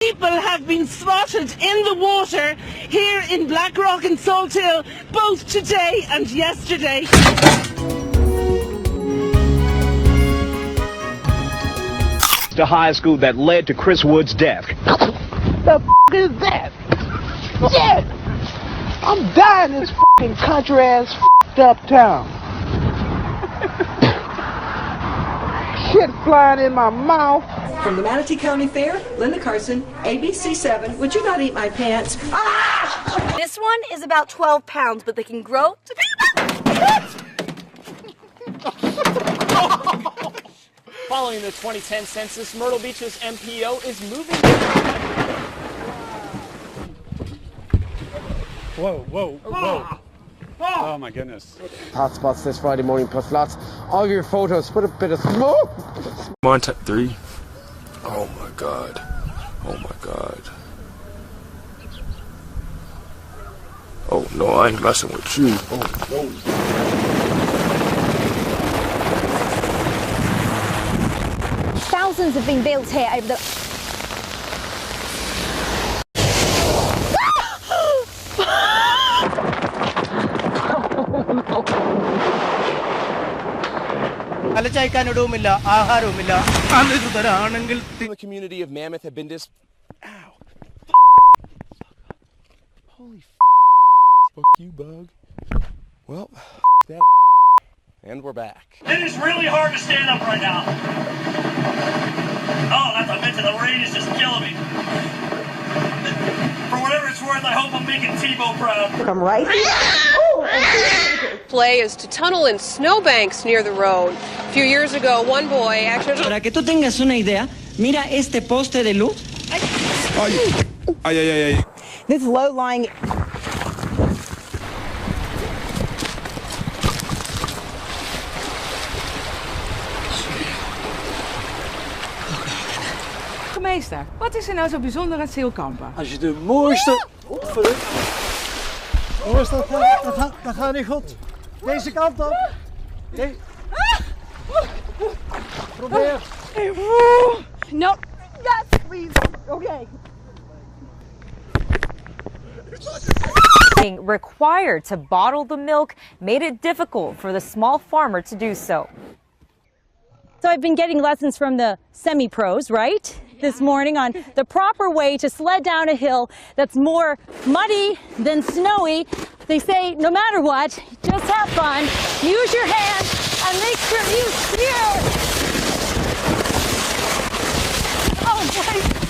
People have been spotted in the water here in Blackrock and Salthill both today and yesterday. The high school that led to Chris Wood's death. The is that? Shit! I'm dying in this country ass up town. Shit flying in my mouth. From the Manatee County Fair, Linda Carson, ABC7. Would you not eat my pants? Ah! This one is about 12 pounds, but they can grow to be Following the 2010 census, Myrtle Beach's MPO is moving. Whoa, whoa, whoa. Oh my goodness. Hotspots this Friday morning, plus lots of your photos. Put a bit of smoke. I'm on 3. Oh my God. Oh my God. Oh no, I ain't messing with you. Oh no. Thousands have been built here over the... The community of Mammoth have been Ow. Holy fuck you, bug. Well, that and we're back. It is really hard to stand up right now. Oh, not to mention the rain is just killing me. For whatever it's worth, I hope I'm making Tebow proud. Come right here. Play is to tunnel in snowbanks near the road. A few years ago, one boy actually... Para que tú tengas una idea, mira este poste de luz. Ay, ay, ay, ay. This low-lying... Meester, wat is er nou zo bijzonder aan Zeelkampen? Als je de mooiste... Dat gaat niet goed. Deze kant op. Probeer. No. Yes, please. Okay. Being required to bottle the milk made it difficult for the small farmer to do so. So I've been getting lessons from the semi-pros, right? This morning on the proper way to sled down a hill that's more muddy than snowy. They say no matter what, just have fun, use your hands, and make sure you steer. Oh, boy.